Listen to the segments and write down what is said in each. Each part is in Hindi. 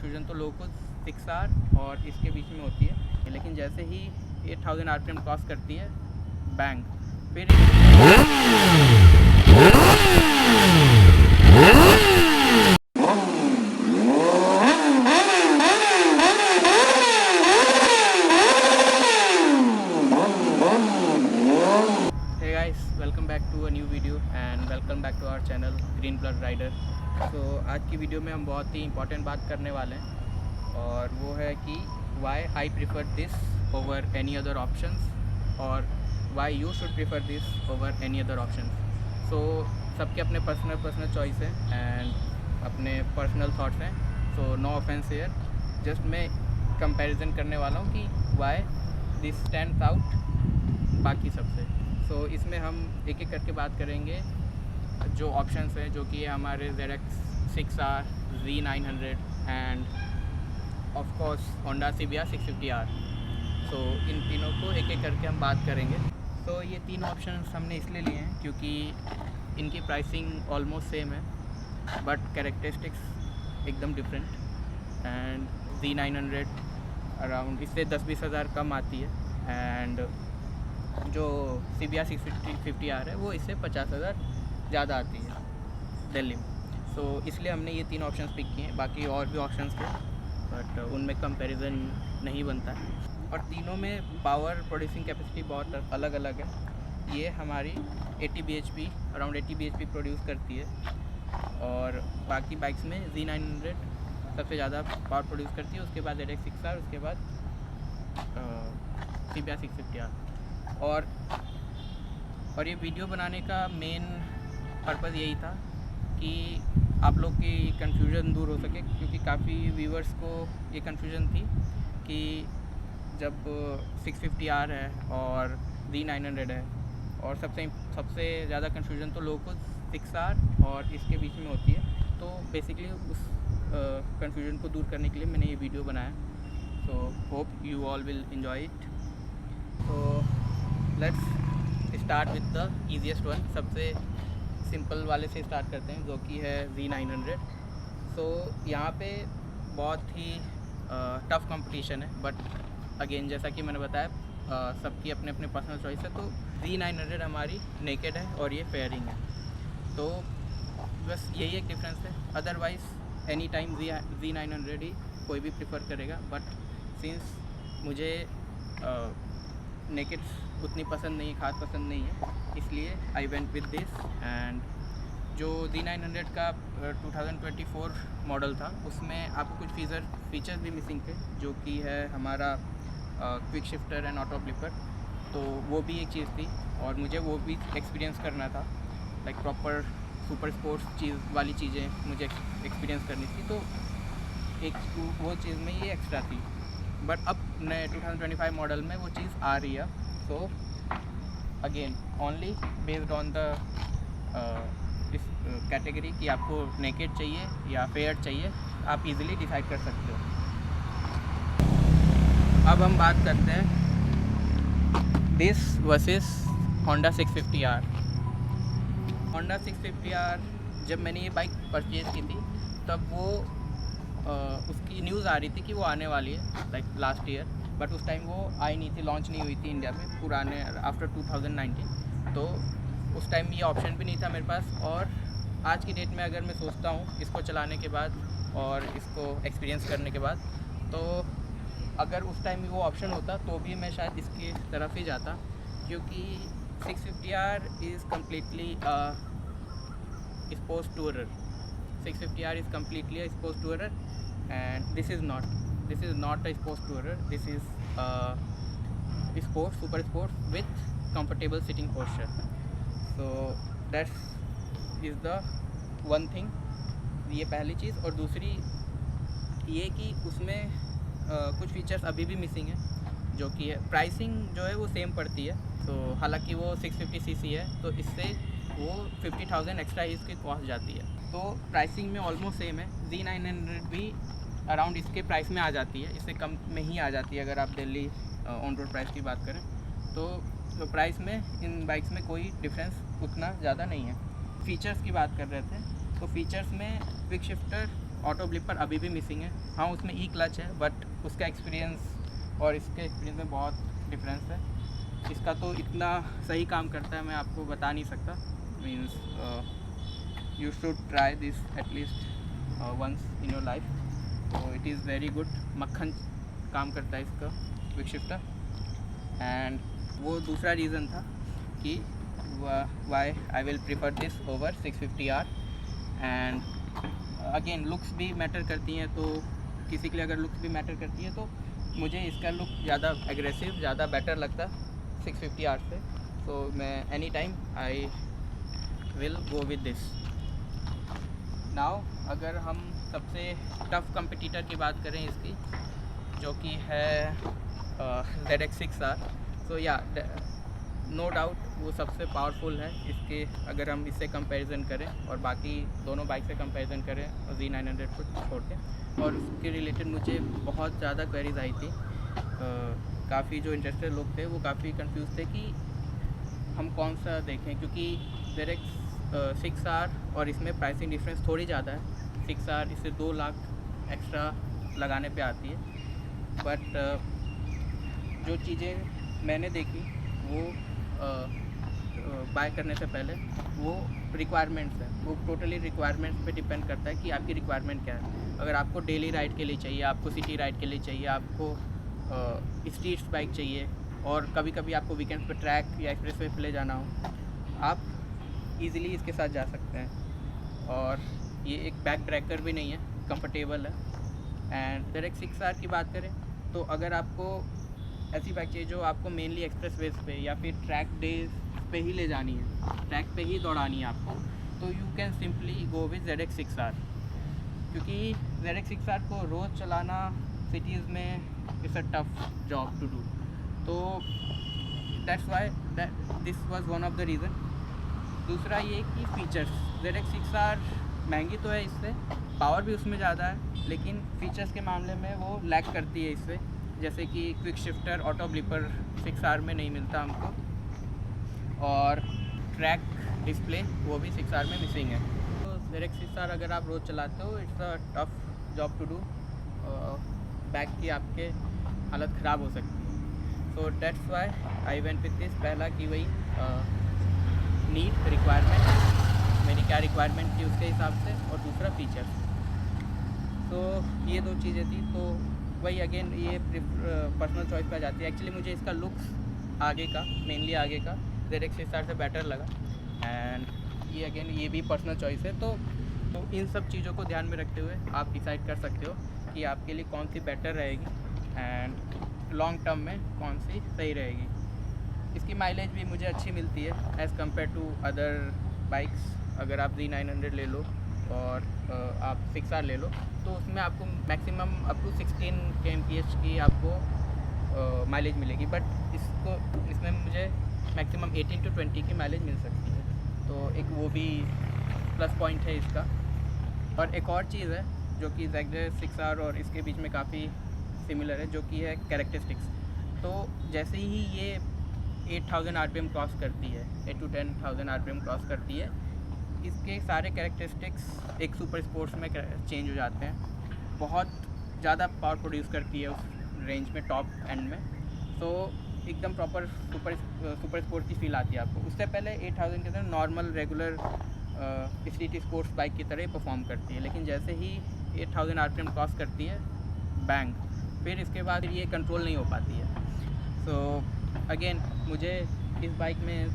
कन्फ्यूजन तो लोगों को 6R और इसके बीच में होती है, लेकिन जैसे ही 8000 RPM क्रॉस करती है बैंग फिर hey guys, welcome back to a new video and welcome back to our channel Green Blood Rider. तो आज की वीडियो में हम बहुत ही इंपॉर्टेंट बात करने वाले हैं और वो है कि why I prefer this over any other options और why you should prefer this over any other options. So सबके अपने पर्सनल चॉइस है एंड अपने पर्सनल थाट्स हैं। So no offence here, just मैं कंपैरिजन करने वाला हूँ कि वाई दिस स्टैंड्स आउट बाकी सबसे। सो इसमें हम एक एक करके बात करेंगे जो ऑप्शंस हैं, जो कि हमारे ZX 6R, Z900 end of course Honda CBR 650R। सो इन तीनों को एक एक करके हम बात करेंगे। तो ये तीन ऑप्शंस हमने इसलिए लिए हैं क्योंकि इनकी प्राइसिंग ऑलमोस्ट सेम है बट कैरेक्टरिस्टिक्स एकदम डिफरेंट। एंड Z900 अराउंड इससे 10-20 हज़ार कम आती है एंड जो CBR 650R है वो इससे 50,000 ज़्यादा आती है दिल्ली में। सो इसलिए हमने ये तीन ऑप्शंस पिक किए हैं। बाकी और भी ऑप्शंस थे बट उनमें कंपैरिजन नहीं बनता है और तीनों में पावर प्रोड्यूसिंग कैपेसिटी बहुत अलग अलग है। ये हमारी 80 bhp अराउंड 80 bhp प्रोड्यूस करती है और बाकी बाइक्स में Z900 सबसे ज़्यादा पावर प्रोड्यूस करती है, उसके बाद ZX 6R, उसके बाद CBR 650R। और ये वीडियो बनाने का मेन पर्पज़ यही था कि आप लोग की कन्फ्यूज़न दूर हो सके, क्योंकि काफ़ी व्यूवर्स को ये कन्फ्यूज़न थी कि जब 650R है और Z900 है और सबसे ज़्यादा कन्फ्यूज़न तो लोगों को 6R और इसके बीच में होती है। तो बेसिकली उस कन्फ्यूज़न को दूर करने के लिए मैंने ये वीडियो बनाया। So hope you all will enjoy it. तो let's start with the easiest one. सबसे सिंपल वाले से स्टार्ट करते हैं जो कि है Z900। सो यहाँ पे बहुत ही टफ़ कंपटीशन है बट अगेन जैसा कि मैंने बताया सबकी अपने अपने पर्सनल चॉइस है। तो Z900 हमारी नेकेड है और ये फेयरिंग है, तो बस यही एक डिफरेंस है। अदरवाइज़ एनी टाइम Z900 ही कोई भी प्रिफर करेगा बट सिंस मुझे नेकेड उतनी पसंद नहीं, खास पसंद नहीं है, इसलिए आई वेंट विद दिस। एंड जो Z900 का 2024 मॉडल था उसमें आपको कुछ फीचर्स भी मिसिंग थे, जो कि है हमारा quick shifter and auto flipper. तो वो भी एक चीज़ थी और मुझे वो भी एक्सपीरियंस करना था, लाइक प्रॉपर सुपर स्पोर्ट्स वाली चीज़ें मुझे एक्सपीरियंस करनी थी। तो एक वो चीज़ में ये एक्स्ट्रा थी बट अब नए 2025 मॉडल में वो चीज़ आ रही है। So again only based on the इस कैटेगरी कि आपको नेकेड चाहिए या फेयर चाहिए, आप इजीली डिसाइड कर सकते हो। अब हम बात करते हैं this versus Honda 650R। Honda 650R जब मैंने ये बाइक परचेज़ की थी तब वो उसकी न्यूज़ आ रही थी कि वो आने वाली है लाइक लास्ट ईयर, बट उस टाइम वो आई नहीं थी, लॉन्च नहीं हुई थी इंडिया में पुराने आफ्टर 2019। तो उस टाइम ये ऑप्शन भी नहीं था मेरे पास। और आज की डेट में अगर मैं सोचता हूँ इसको चलाने के बाद और इसको एक्सपीरियंस करने के बाद, तो अगर उस टाइम वो ऑप्शन होता तो भी मैं शायद इसकी तरफ ही जाता, क्योंकि 650R is completely sports tourer. 650R is completely a sports tourer and this is not a sports tourer. This is super sports with comfortable sitting posture. So that is the one thing, ये पहली चीज़। और दूसरी ये कि उसमें कुछ फीचर्स अभी भी मिसिंग है, जो कि है प्राइसिंग जो है वो सेम पड़ती है। तो हालांकि वो 650cc है तो इससे वो 50,000 एक्स्ट्रा ही इसकी कॉस्ट जाती है, तो प्राइसिंग में ऑलमोस्ट सेम है। Z900 भी अराउंड इसके प्राइस में आ जाती है, इससे कम में ही आ जाती है अगर आप दिल्ली ऑन रोड प्राइस की बात करें तो प्राइस में इन बाइक्स में कोई डिफरेंस उतना ज़्यादा नहीं है। फ़ीचर्स की बात कर रहे थे तो फीचर्स में क्विक शिफ्टर ऑटो ब्लिपर अभी भी मिसिंग है। हाँ, उसमें ई क्लच है, बट उसका एक्सपीरियंस और इसके एक्सपीरियंस में बहुत डिफरेंस है। इसका तो इतना सही काम करता है, मैं आपको बता नहीं सकता। Means you should try this at least once in your life. तो इट इज़ वेरी गुड, मक्खन काम करता है इसका क्विक शिफ्टर। एंड वो दूसरा रीज़न था कि why I will prefer this over 650R। And again looks भी मैटर करती हैं, तो किसी के लिए अगर लुक्स भी मैटर करती है तो मुझे इसका लुक ज़्यादा एग्रेसिव, ज़्यादा बेटर लगता 650R से। तो मैं any time I will go with this. Now अगर हम सबसे टफ कंपटीटर की बात करें इसकी, जो कि है ZX6R, सो या नो डाउट वो सबसे पावरफुल है। इसके अगर हम इससे कंपैरिजन करें और बाकी दोनों बाइक से कंपैरिजन करें Z900 को छोड़ के, और उसके रिलेटेड मुझे बहुत ज़्यादा क्वेरीज आई थी। काफ़ी जो इंटरेस्टेड लोग थे वो काफ़ी कंफ्यूज थे कि हम कौन सा देखें, क्योंकि ZX6R और इसमें प्राइसिंग डिफरेंस थोड़ी ज़्यादा है। 6R इससे 2 लाख एक्स्ट्रा लगाने पे आती है। बट जो चीज़ें मैंने देखी वो बाय करने से पहले, वो रिक्वायरमेंट्स है। वो टोटली रिक्वायरमेंट्स पे डिपेंड करता है कि आपकी रिक्वायरमेंट क्या है। अगर आपको डेली राइड के लिए चाहिए, आपको सिटी राइड के लिए चाहिए, आपको स्ट्रीट्स बाइक चाहिए, और कभी कभी आपको वीकेंड्स पे ट्रैक या एक्सप्रेसवे पे ले जाना हो, आप इजीली इसके साथ जा सकते हैं। और ये एक बैक ब्रेकर भी नहीं है, कंफर्टेबल है। एंड ZX6R की बात करें तो अगर आपको ऐसी बाइक चाहिए जो आपको मेनली एक्सप्रेस वेज पे या फिर ट्रैक डेज पे ही ले जानी है, ट्रैक पे ही दौड़ानी है आपको, तो you can simply go with ZX6R। क्योंकि ZX6R को रोज़ चलाना सिटीज़ में it's a tough job to do. तो that's why this was one of the reason. दूसरा ये कि फ़ीचर्स, ZX6R महंगी तो है, इससे पावर भी उसमें ज़्यादा है, लेकिन फ़ीचर्स के मामले में वो लैग करती है इससे। जैसे कि quick shifter, auto blipper 6R में नहीं मिलता हमको, और ट्रैक डिस्प्ले वो भी 6R में मिसिंग है। तो ZX6R अगर आप रोज़ चलाते हो, it's a tough job to do. Back की आपके हालत ख़राब हो सकती है। So that's why I went with this. पहला कि वही नीड, रिक्वायरमेंट, मेरी क्या रिक्वायरमेंट थी उसके हिसाब से, और दूसरा फीचर्स। तो ये 2 चीज़ें थी। तो वही अगेन ये पर्सनल चॉइस पे आ जाती है। एक्चुअली मुझे इसका लुक्स आगे का, मेनली आगे का ZX6R से बेटर लगा। एंड ये अगेन ये भी पर्सनल चॉइस है। तो इन सब चीज़ों को ध्यान में रखते हुए आप डिसाइड कर सकते हो कि आपके लिए कौन सी बेटर रहेगी एंड लॉन्ग टर्म में कौन सी सही रहेगी। इसकी माइलेज भी मुझे अच्छी मिलती है as compare to other bikes. अगर आप Z900 ले लो और आप 6R ले लो, तो उसमें आपको मैक्सिमम अप टू 16 kmph की आपको माइलेज मिलेगी। बट इसमें मुझे मैक्सिमम 18 to 20 की माइलेज मिल सकती है। तो एक वो भी प्लस पॉइंट है इसका। और एक और चीज़ है जो कि ZX6R और इसके बीच में काफ़ी सिमिलर है, जो कि है कैरेक्टरिस्टिक्स। तो जैसे ही ये 8000 RPM क्रॉस करती है, 8 to 10,000 RPM क्रॉस करती है, इसके सारे कैरेक्टरिस्टिक्स एक सुपर स्पोर्ट्स में चेंज हो जाते हैं। बहुत ज़्यादा पावर प्रोड्यूस करती है उस रेंज में, टॉप एंड में। तो एकदम प्रॉपर सुपर स्पोर्ट्स की फील आती है आपको। उससे पहले 8000 के अंदर normal regular street sports bike की तरह परफॉर्म करती है। लेकिन जैसे ही 8000 RPM क्रॉस करती है, बैंग, फिर इसके बाद ये कंट्रोल नहीं हो पाती है। सो अगेन मुझे इस बाइक में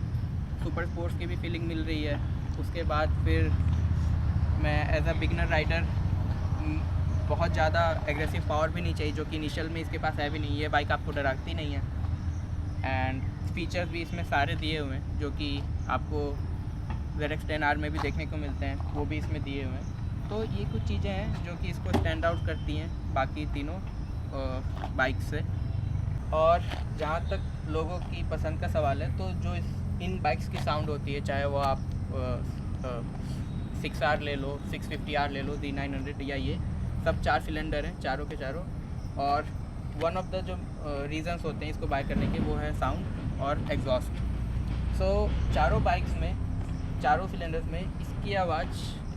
सुपर स्पोर्ट्स की भी फीलिंग मिल रही है। उसके बाद फिर मैं एज अ बिगनर राइडर, बहुत ज़्यादा एग्रेसिव पावर भी नहीं चाहिए, जो कि इनिशियल में इसके पास है भी नहीं। ये बाइक आपको डराती नहीं है। एंड फीचर्स भी इसमें सारे दिए हुए हैं जो कि आपको ZX10R में भी देखने को मिलते हैं, वो भी इसमें दिए हुए हैं। तो ये कुछ चीज़ें हैं जो कि इसको स्टैंड आउट करती हैं बाकी तीनों बाइक से। और जहाँ तक लोगों की पसंद का सवाल है, तो जो इन बाइक्स की साउंड होती है, चाहे वो आप 6R ले लो, 650R ले लो, Z900, या ये सब 4 सिलेंडर हैं, चारों के चारों। और वन ऑफ द जो रीज़न्स होते हैं इसको बाय करने के, वो है साउंड और एग्जॉस्ट। सो चारों बाइक्स में, चारों सिलेंडर्स में इसकी आवाज़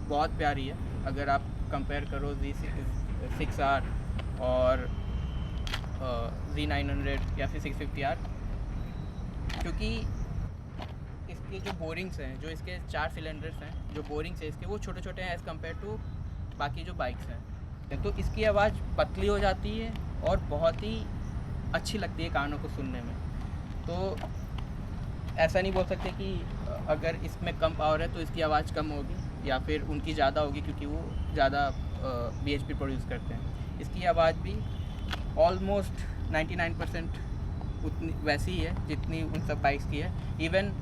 बहुत प्यारी है। अगर आप कंपेयर करो Z6R और Z900 या फिर 650R, क्योंकि इसके जो बोरिंग्स हैं, जो इसके 4 सिलेंडर्स हैं, जो बोरिंग्स हैं इसके, वो छोटे छोटे हैं एज़ कम्पेयर टू बाकी जो बाइक्स हैं। तो इसकी आवाज़ पतली हो जाती है और बहुत ही अच्छी लगती है कानों को सुनने में। तो ऐसा नहीं बोल सकते कि अगर इसमें कम पावर है तो इसकी आवाज़ कम होगी या फिर उनकी ज़्यादा होगी, क्योंकि वो ज़्यादा BHP प्रोड्यूस करते हैं। इसकी आवाज़ भी ऑलमोस्ट 99% उतनी वैसी ही है जितनी उन सब बाइक्स की है। इवन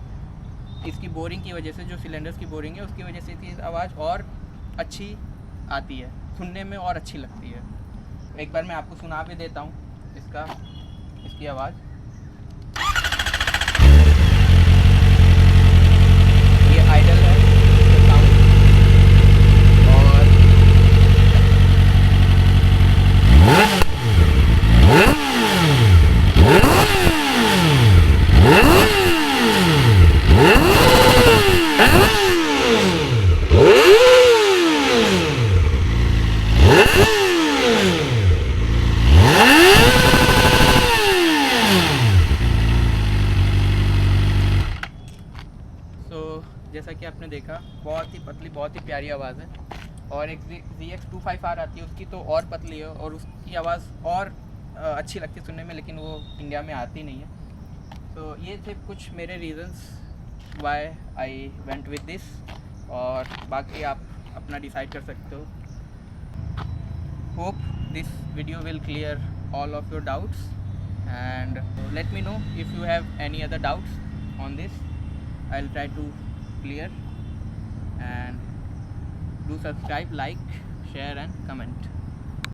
इसकी बोरिंग की वजह से, जो सिलेंडर्स की बोरिंग है उसकी वजह से इसकी आवाज़ और अच्छी आती है, सुनने में और अच्छी लगती है। एक बार मैं आपको सुना भी देता हूँ इसकी आवाज़। ये आइडल है साउंड, और जैसा कि आपने देखा, बहुत ही पतली, बहुत ही प्यारी आवाज़ है। और एक ZX25R आती है, उसकी तो और पतली है और उसकी आवाज़ और अच्छी लगती है सुनने में, लेकिन वो इंडिया में आती नहीं है। तो ये थे कुछ मेरे reasons why I went with this, और बाकी आप अपना डिसाइड कर सकते हो। Hope this video will clear all of your doubts, and let me know if you have any other doubts on this. I'll try to clear, and do subscribe, like, share and comment.